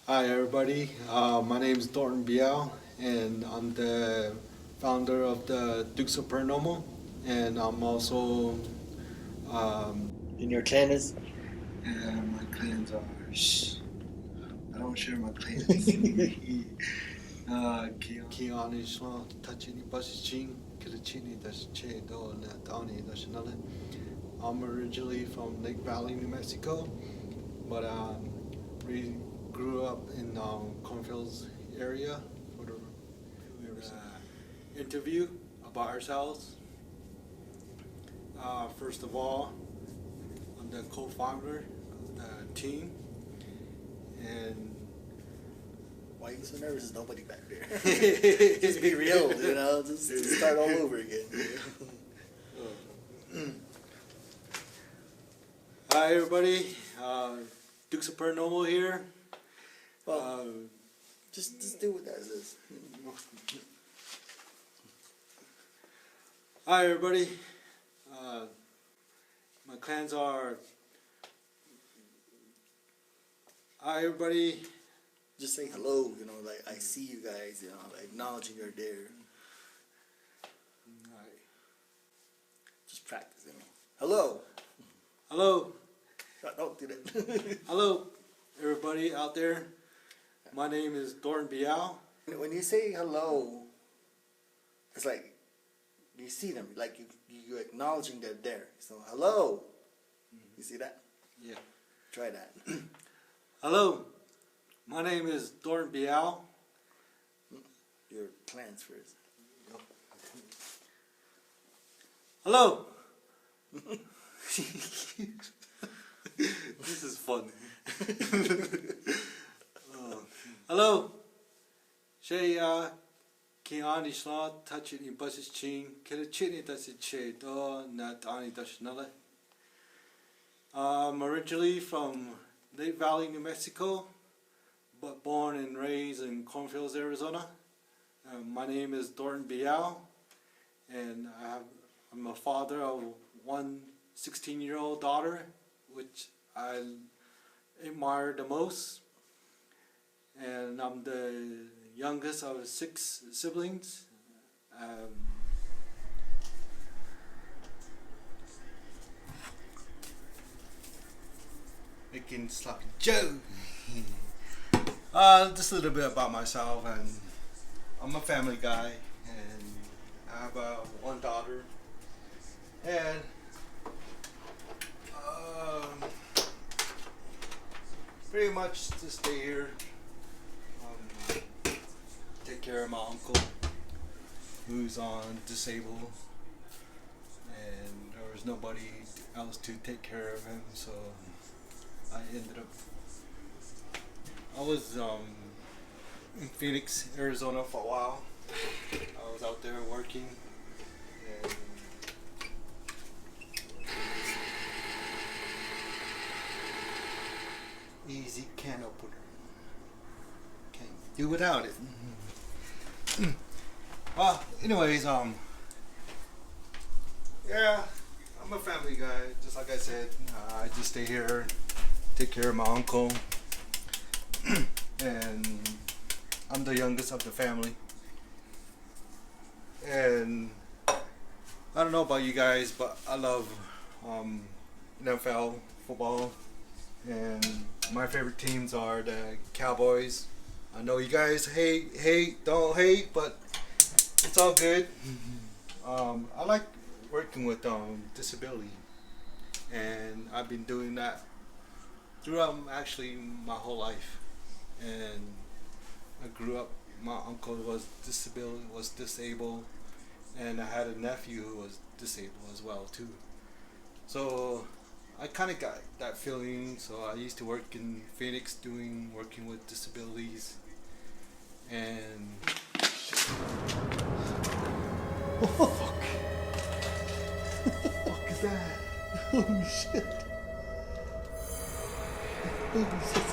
Hi everybody, my name is Thornton Biao and I'm the founder of the Dukes of Paranormal, and I'm also And your clan is? my clans are I don't share my clans. Keon Islam Tachini Basichin Kilichini Dasche Do Natani Dashanale. I'm originally from Lake Valley, New Mexico, but we grew up in Cornfields area for the interview about ourselves. First of all, I'm the co-founder of the team, and Why are you so nervous? There's nobody back there. Just be real, just start all over again. Hi everybody, Dukes of Paranormal here. Well, just do what that is. Hi everybody, my clans are. Hi everybody. Just say hello, like I see you guys, acknowledging you're there. Just practice, Hello. Hello. Don't do that. Hello, everybody out there. My name is Thornton Biao. When you say hello, it's like you see them, like you're acknowledging they're there. So hello. You see that? Yeah. Try that. Hello, my name is Thornton Biao. Your plans first. Hello. This is fun. Hello. Shay Keon Islam Tachini Basichin Kilichini Dasiche Do Natani Dashanale. I'm originally from Lake Valley, New Mexico, but born and raised in Cornfields, Arizona. My name is Thornton Biao, and I'm a father of one 16-year-old daughter, which I admire the most. And I'm the youngest of 6 siblings. Making sloppy Joe. Just a little bit about myself, and I'm a family guy, and I have one daughter, and pretty much to stay here, take care of my uncle, who's on disabled, and there was nobody else to take care of him, so I ended up. I was in Phoenix, Arizona for a while. I was out there working, and easy can opener. Can't do without it. Well, anyways, yeah, I'm a family guy. Just like I said, I just stay here, take care of my uncle, and I'm the youngest of the family. And I don't know about you guys, but I love NFL football, and my favorite teams are the Cowboys. I know you guys don't hate, but it's all good. I like working with disability, and I've been doing that throughout actually my whole life. And I grew up. My uncle was disabled, and I had a nephew who was disabled as well too. So I kind of got that feeling. So I used to work in Phoenix, working with disabilities, and Oh fuck! What the fuck is that? Holy shit! Holy shit!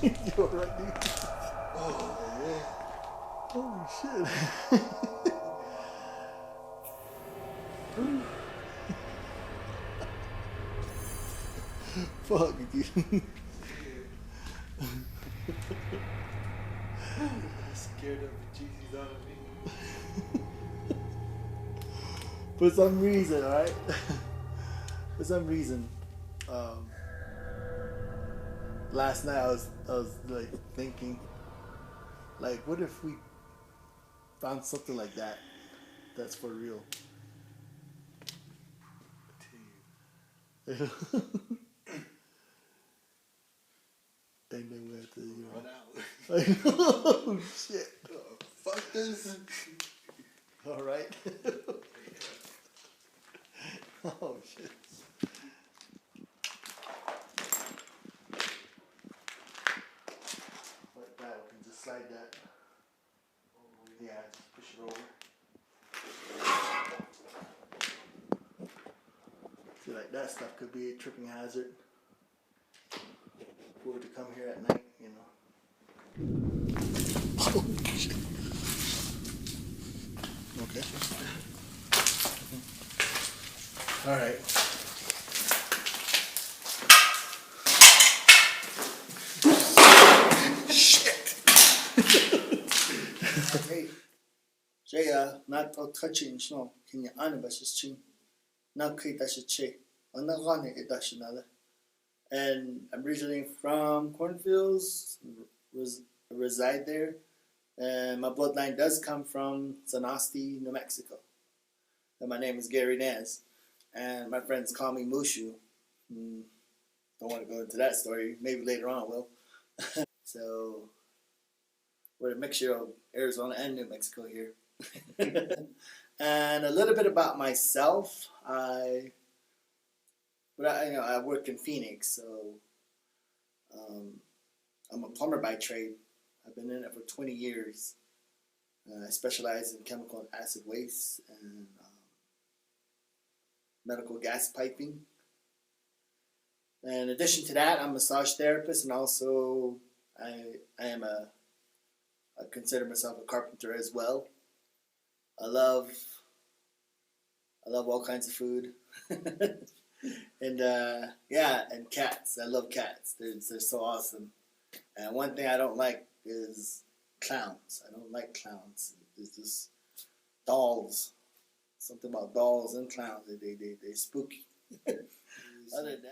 You alright, dude? oh man. Holy shit! Fuck you. Scared of the Jesus out of me. For some reason, alright? For some reason, last night I was like thinking, like, what if we found something like that that's for real? And then we have to, Run out. like, oh shit. Oh, fuck this. Alright. Oh shit. Like that, we can just slide that. Yeah, just push it over. See, like that stuff could be a tripping hazard. If we were to come here at night, you know. Oh shit. Okay. Alright. Hey, Jaya, not touching, no. Can you honor us? Not create that shit. I'm not gonna get that shit. And I'm originally from Cornfields, reside there, and my bloodline does come from Sanasti, New Mexico. And my name is Gary Naz, and my friends call me Mushu. Don't want to go into that story. Maybe later on I will. So we're a mixture of Arizona and New Mexico here. And a little bit about myself. I work in Phoenix, so I'm a plumber by trade. I've been in it for 20 years. I specialize in chemical and acid waste and medical gas piping. And in addition to that, I'm a massage therapist, and also I consider myself a carpenter as well. I love all kinds of food. And and cats. I love cats. They're so awesome. And one thing I don't like is clowns. I don't like clowns. It's just dolls. Something about dolls and clowns. They're spooky. Other than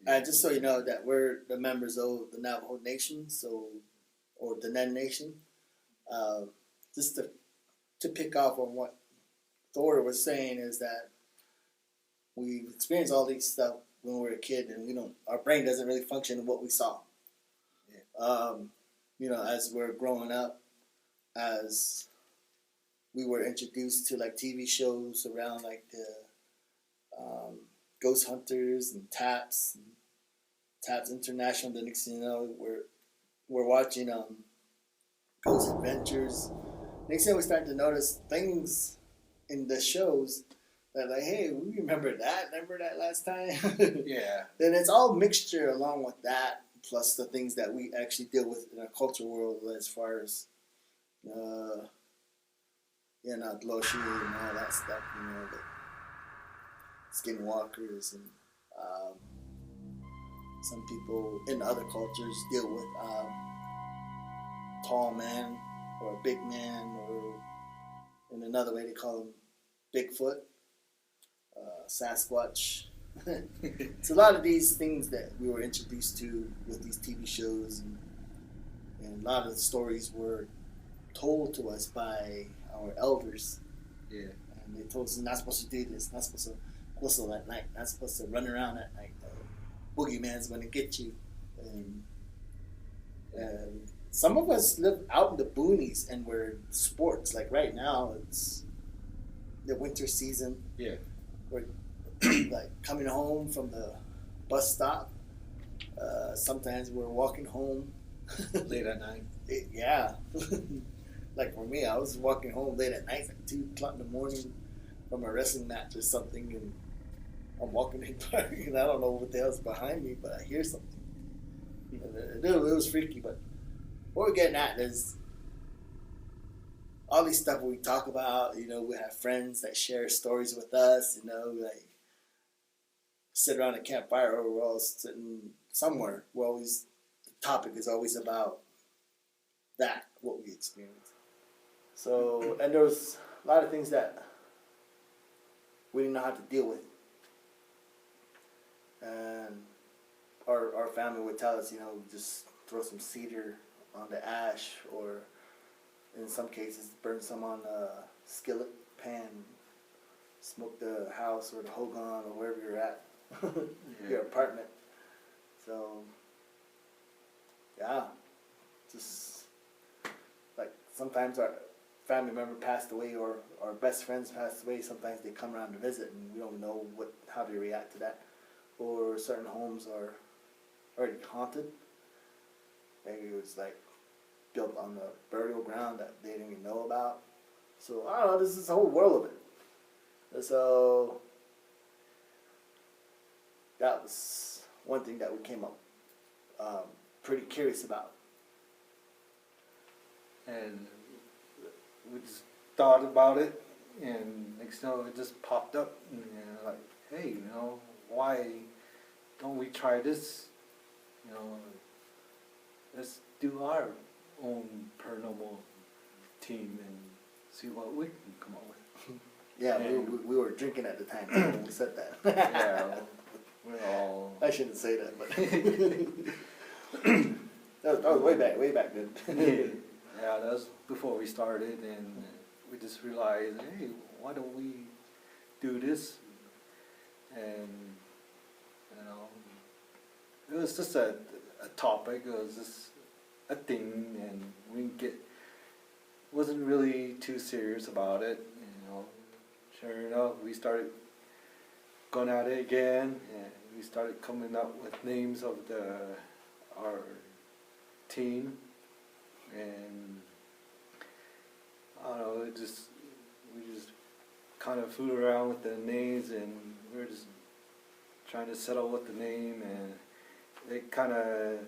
that, just so you know that we're the members of the Navajo Nation, or the Nen Nation. Just to pick off on what Thor was saying is that we've experienced all these stuff when we were a kid, and our brain doesn't really function in what we saw. Yeah. As we're growing up, as we were introduced to like TV shows around like the Ghost Hunters and Taps International. The next thing you know, we're watching Ghost Adventures. Next thing we start to notice things in the shows that like, hey, we remember that last time. Yeah. Then it's all mixture along with that, plus the things that we actually deal with in our culture world as far as Gloshi and all that stuff, the skinwalkers and some people in other cultures deal with tall man or a big man, or in another way they call them Bigfoot, Sasquatch. It's a lot of these things that we were introduced to with these TV shows, and a lot of the stories were told to us by our elders. Yeah. And they told us, you're not supposed to do this, not supposed to whistle at night, not supposed to run around at night. Boogeyman's going to get you. And some of us live out in the boonies, and we're sports. Like right now, it's the winter season. Yeah. We're like coming home from the bus stop. Sometimes we're walking home late at night. Yeah. Like for me, I was walking home late at night, like 2 o'clock in the morning from a wrestling match or something, and I'm walking in the park, and I don't know what the hell's behind me, but I hear something. And it was freaky, but what we're getting at is all these stuff we talk about. We have friends that share stories with us. Like sit around a campfire or we're all sitting somewhere. The topic is always about that, what we experience. So, and there was a lot of things that we didn't know how to deal with. And our family would tell us, just throw some cedar on the ash, or in some cases burn some on a skillet pan, smoke the house or the hogan or wherever you're at, your apartment. So, yeah, just like sometimes our family member passed away or our best friends passed away. Sometimes they come around to visit and we don't know how to react to that. Or certain homes are already haunted. Maybe it was like built on the burial ground that they didn't even know about. So I don't know, this is a whole world of it. And so that was one thing that we came up pretty curious about. And we just thought about it, and next thing you know, it just popped up, and like, hey, why don't we try this? Let's do our own paranormal team and see what we can come up with. Yeah, we were drinking at the time when we said that. Yeah, we're all... I shouldn't say that, but that was way back then. Yeah, that was before we started, and we just realized, hey, why don't we do this? And it was just a topic. It was just a thing, and we wasn't really too serious about it. Sure enough, we started going at it again, and we started coming up with names of our team, and I don't know. We just kind of fooled around with the names, and we were just trying to settle with the name, and it kind of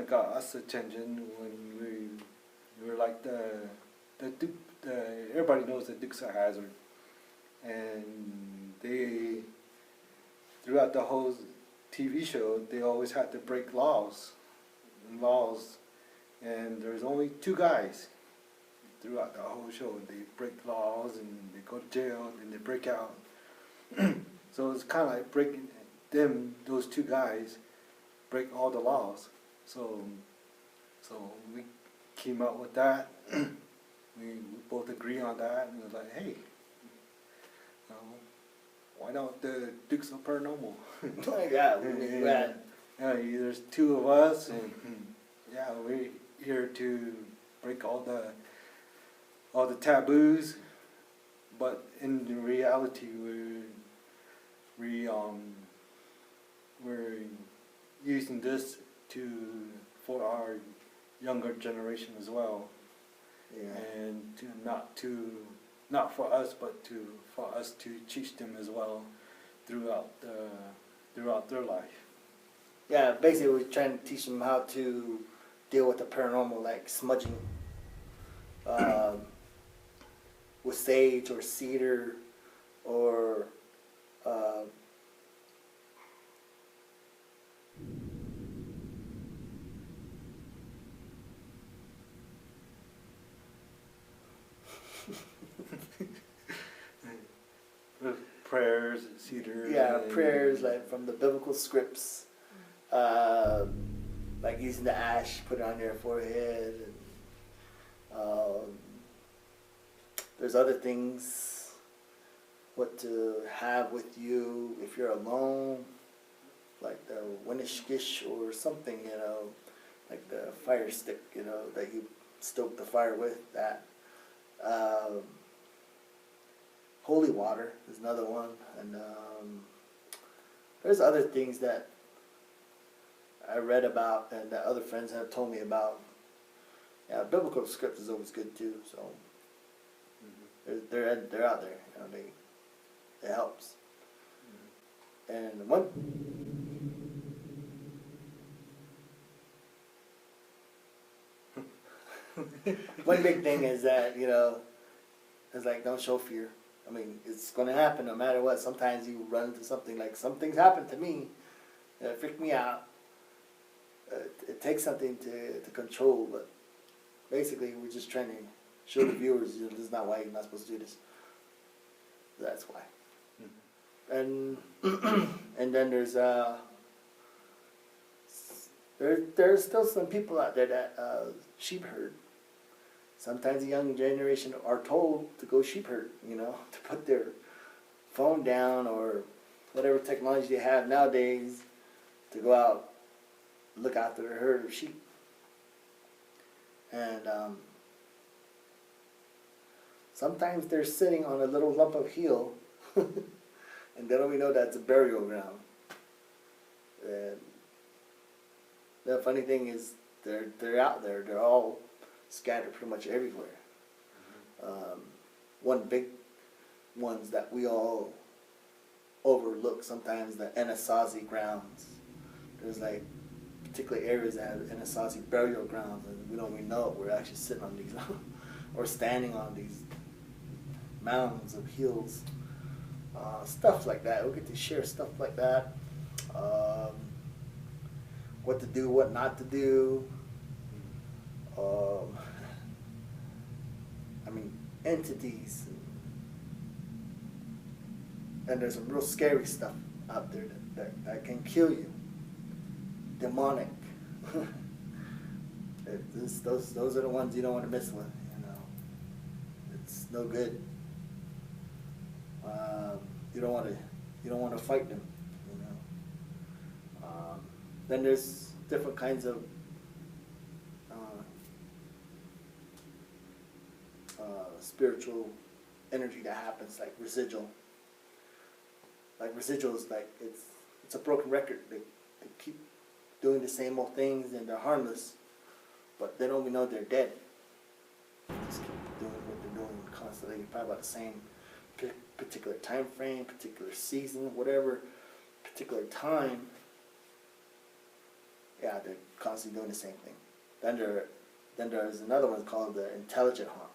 got us attention when we were like everybody knows the Dukes of Hazzard, and they, throughout the whole TV show, they always had to break laws, and there's only two guys throughout the whole show. They break laws and they go to jail and they break out. So it's kind of like breaking those two guys break all the laws. So we came up with that. We both agree on that, and we're like, hey, why not the Dukes of Paranormal? Yeah, there's two of us, and yeah, we're here to break all the taboos, but in reality, we're using this for our younger generation as well. Yeah. And not for us, but for us to teach them as well throughout their life. Yeah, basically we're trying to teach them how to deal with the paranormal, like smudging with sage or cedar or prayers, cedar. Yeah, prayers like from the biblical scripts, like using the ash, put it on your forehead. And, there's other things, what to have with you if you're alone, like the winishkish or something, like the fire stick, that you stoke the fire with. That. Holy water is another one, and there's other things that I read about and that other friends have told me about. Yeah, biblical script is always good too. So they're out there. It helps. And one big thing is that it's like don't show fear. I mean, it's going to happen no matter what. Sometimes you run into something like some things happen to me that freak me out. It takes something to control, but basically we're just trying to show the viewers, this is not why you're not supposed to do this. That's why. And and then there's still some people out there that sheep herd. Sometimes the young generation are told to go sheep herd, to put their phone down or whatever technology they have nowadays to go out, look after their herd of sheep. And sometimes they're sitting on a little lump of hill and they don't even know that's a burial ground. And the funny thing is they're out there. They're all scattered pretty much everywhere. One big ones that we all overlook sometimes, the Anasazi grounds. There's like particular areas that have Anasazi burial grounds, and we don't even know it. We're actually sitting on these or standing on these mounds of hills. Stuff like that. We'll get to share stuff like that. What to do, what not to do. I mean, entities. And there's some real scary stuff out there that can kill you. Demonic. Those are the ones you don't want to mess with. It's no good. You don't want to fight them. Then there's different kinds of spiritual energy that happens, like residual. Like residual is like it's a broken record. They keep doing the same old things and they're harmless, but they don't even know they're dead. They just keep doing what they're doing constantly, probably about the same particular time frame, particular season, whatever particular time. Yeah, they're constantly doing the same thing. Then there's another one called the intelligent harm.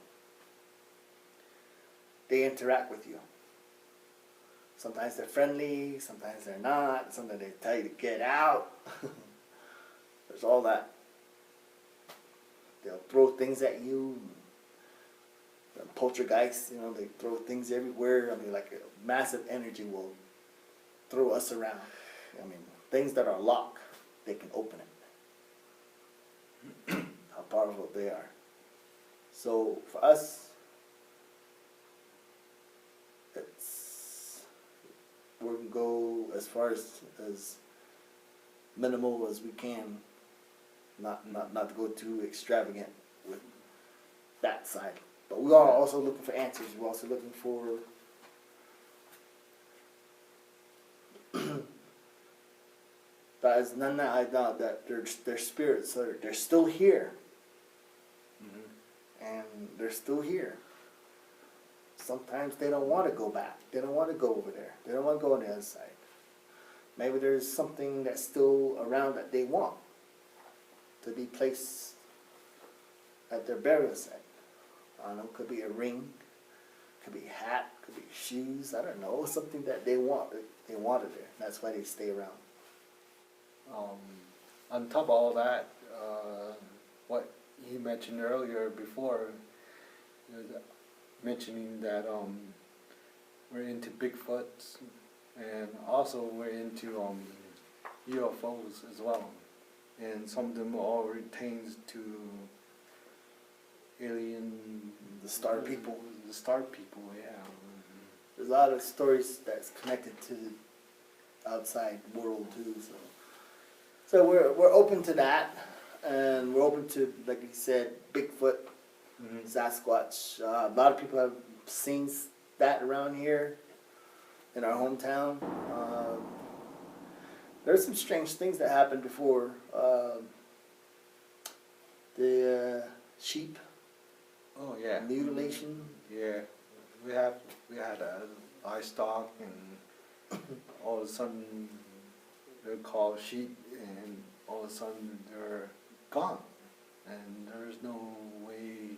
They interact with you. Sometimes they're friendly, sometimes they're not, sometimes they tell you to get out. There's all that. They'll throw things at you. Poltergeists, they throw things everywhere. I mean, like a massive energy will throw us around. I mean, things that are locked, they can open it. How powerful they are. So for us, we're going to go as far as minimal as we can, not to go too extravagant with that side. But we are also looking for answers. We're also looking for that is none that I doubt that their spirits they're still here. And they're still here. Sometimes they don't want to go back. They don't want to go over there. They don't want to go on the other side. Maybe there's something that's still around that they want to be placed at their burial site. I don't know, could be a ring, could be a hat, could be shoes, I don't know, something that they want. They wanted there. That's why they stay around. On top of all that, what he mentioned earlier before, mentioning that we're into Bigfoots, and also we're into UFOs as well, and some of them all pertains to alien, The star people. The star people, yeah. There's a lot of stories that's connected to the outside world too. So we're open to that, and we're open to, like you said, Bigfoot, Sasquatch. A lot of people have seen that around here in our hometown. There's some strange things that happened before. The sheep. Oh yeah. Mutilation. Yeah, we had a livestock, and all of a sudden they're called sheep, and all of a sudden they're gone, and there's no way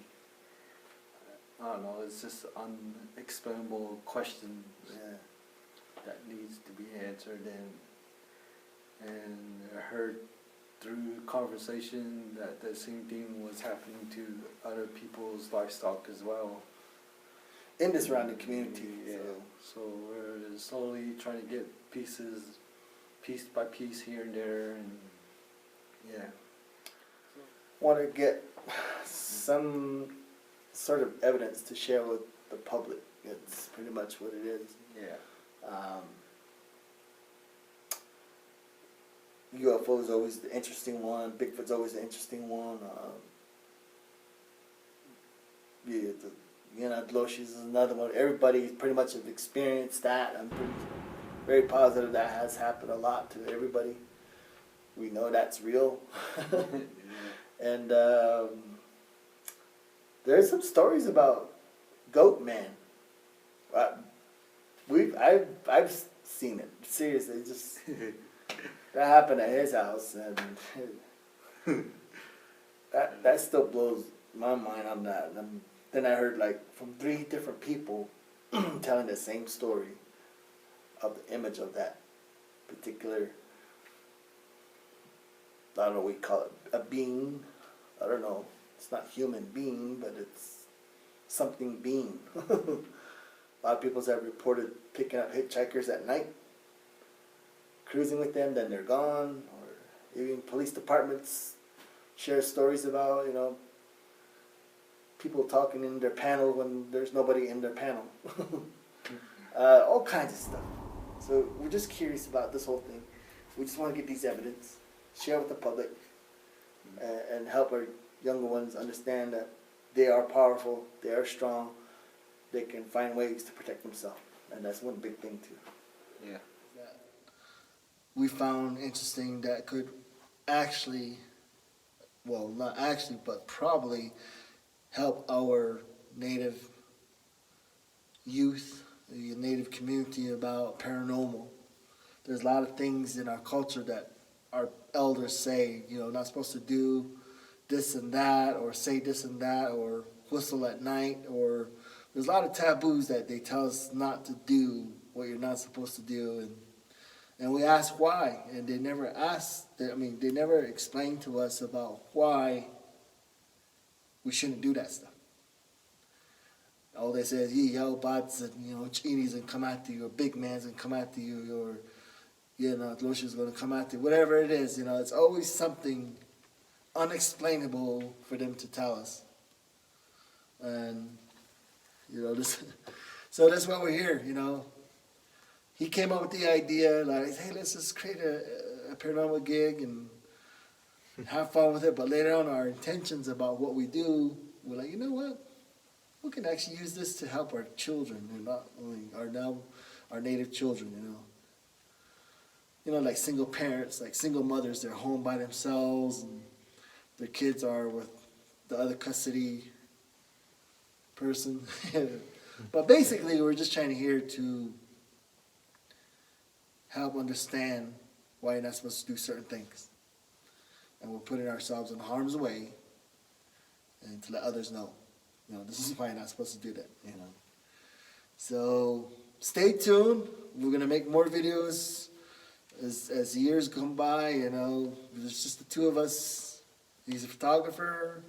I don't know, it's just unexplainable question that needs to be answered, and I heard through conversation that the same thing was happening to other people's livestock as well. In the surrounding community. Yeah. So we're slowly trying to get piece by piece here and there, and yeah. Want to get some sort of evidence to share with the public. It's pretty much what it is. Yeah. UFO is always the interesting one. Bigfoot's always the interesting one. Loshis is another one. Everybody pretty much have experienced that. I'm very positive that has happened a lot to everybody. We know that's real. And there's some stories about Goat Man. I've seen it. Seriously, just that happened at his house, and that still blows my mind on that. And then I heard like from 3 different people telling the same story of the image of that particular, I don't know what we call it, a being. I don't know. It's not human being, but it's something being. A lot of people have reported picking up hitchhikers at night, cruising with them, then they're gone. Or even police departments share stories about, people talking in their panel when there's nobody in their panel. All kinds of stuff. So we're just curious about this whole thing. We just want to get these evidence, share with the public, and help our younger ones understand that they are powerful, they are strong, they can find ways to protect themselves. And that's one big thing too. Yeah. We found interesting that could actually, well, not actually, but probably help our native youth, the native community about paranormal. There's a lot of things in our culture that our elders say, not supposed to do this and that, or say this and that, or whistle at night, or there's a lot of taboos that they tell us not to do what you're not supposed to do, and we ask why, and they never they never explain to us about why we shouldn't do that stuff. All they say is, bots and, genies and come after you, or big man's and come after you, or, Loshi's going to come after you, whatever it is, it's always something unexplainable for them to tell us. And, so that's why we're here, He came up with the idea, like, hey, let's just create a paranormal gig and have fun with it. But later on, our intentions about what we do, we're like, you know what? We can actually use this to help our children, and not only our native children, like single parents, like single mothers, they're home by themselves, and their kids are with the other custody person. But basically, we're just trying to help understand why you're not supposed to do certain things. And we're putting ourselves in harm's way, and to let others know, this is why you're not supposed to do that, So stay tuned. We're going to make more videos as years come by, There's just the 2 of us. He's a photographer.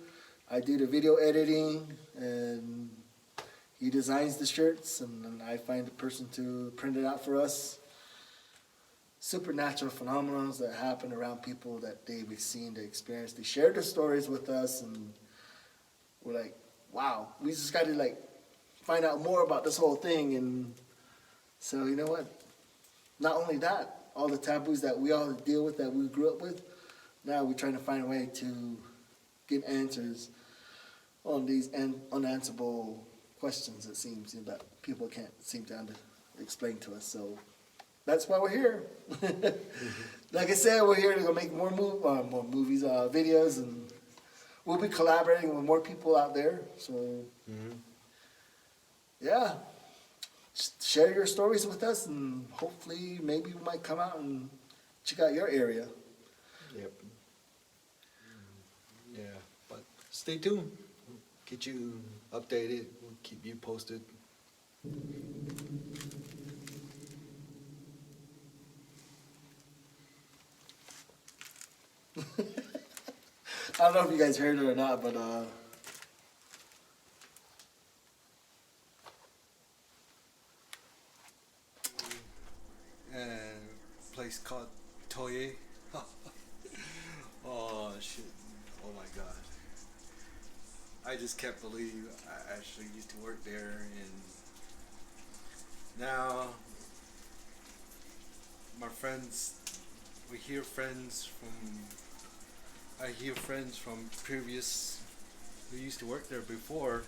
I do the video editing, and he designs the shirts, and I find a person to print it out for us. Supernatural phenomena that happen around people that they've seen, they experienced. They share their stories with us, and we're like, wow, we just got to find out more about this whole thing. And so, you know what? Not only that, all the taboos that we all deal with, that we grew up with, now we're trying to find a way to get answers on these unanswerable questions, it seems, that people can't seem to explain to us. So that's why we're here. Like I said, we're here to go make more movies, videos, and we'll be collaborating with more people out there. So, yeah, just share your stories with us, and hopefully maybe we might come out and check out your area. Yep. Yeah, but stay tuned. get you updated. We'll keep you posted. I don't know if you guys heard it or not, but and place called Toye. Oh shit! Oh my god! I just can't believe I actually used to work there, and now my friends. We hear friends from. I hear friends from previous who used to work there before.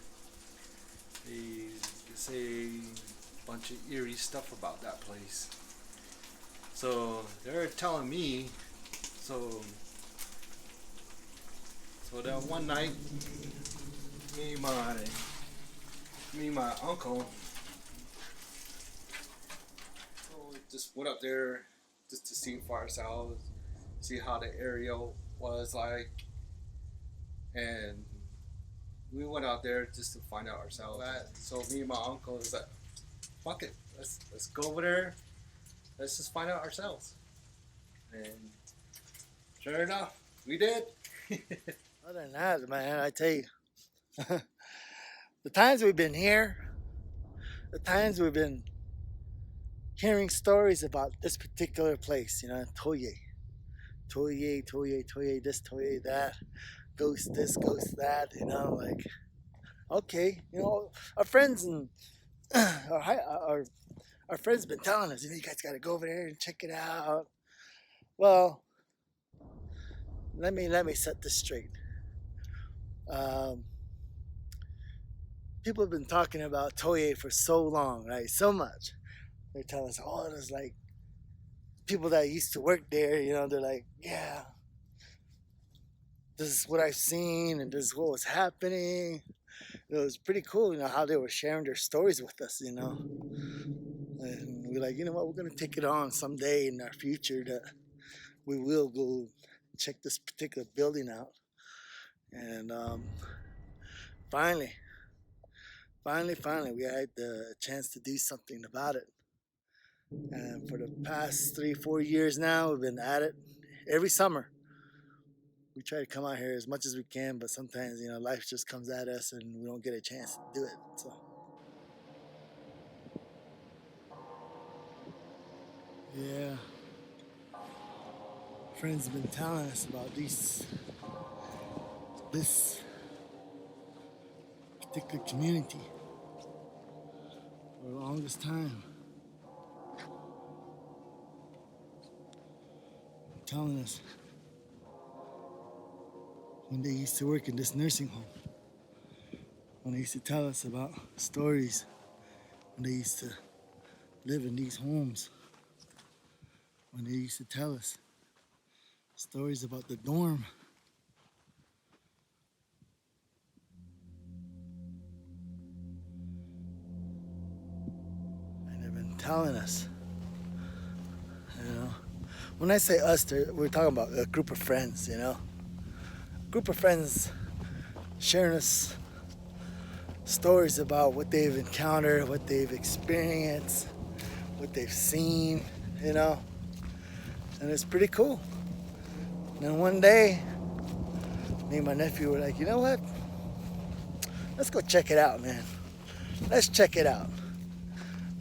They say a bunch of eerie stuff about that place. So they're telling me. So that one night, me and my uncle just went up there just to see for ourselves, see how the area was like, and we went out there just to find out ourselves. So me and my uncle was like, "Fuck it, let's go over there. Let's just find out ourselves." And sure enough, we did. Other than that, man, I tell you, the times we've been here, the times we've been hearing stories about this particular place, Toye, this, Toye that, ghost this, ghost that, like, okay, our friends and our friends been telling us, you guys got to go over there and check it out. Well, let me set this straight. People have been talking about Toye for so long, right? So much. They're telling us, oh, there's like people that used to work there, they're like, yeah, this is what I've seen and this is what was happening. It was pretty cool, how they were sharing their stories with us, And we're like, you know what, we're going to take it on someday in our future that we will go check this particular building out. And finally, we had the chance to do something about it. And for the past 3-4 years now, we've been at it every summer. We try to come out here as much as we can, but sometimes, life just comes at us and we don't get a chance to do it. So, yeah. Friends have been telling us about this particular community for the longest time. Telling us when they used to work in this nursing home, when they used to tell us about stories, when they used to live in these homes, when they used to tell us stories about the dorm. And they've been telling us, when I say us, we're talking about a group of friends, A group of friends sharing us stories about what they've encountered, what they've experienced, what they've seen, And it's pretty cool. And then one day, me and my nephew were like, you know what? Let's go check it out, man. Let's check it out.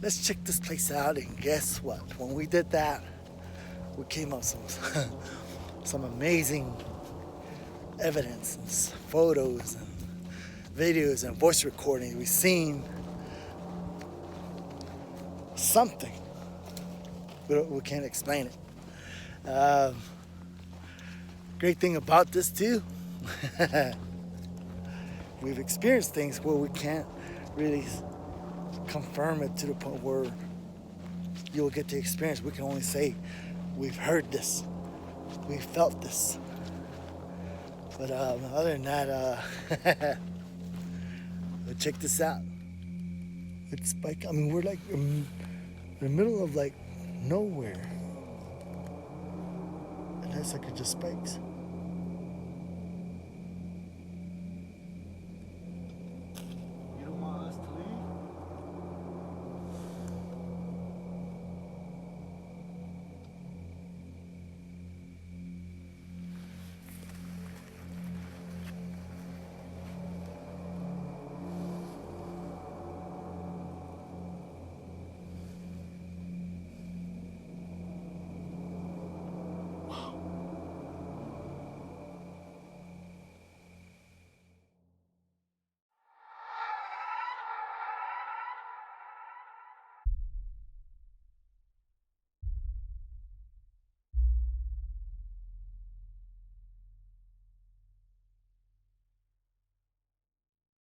Let's check this place out. And guess what? When we did that, we came up with some amazing evidence and photos and videos and voice recordings. We've seen something. We can't explain it. Great thing about this too, we've experienced things where we can't really confirm it to the point where you'll get to experience. We can only say we've heard this, we felt this. But other than that, check this out. It's like, we're like in the middle of like nowhere. And that's like it just spikes.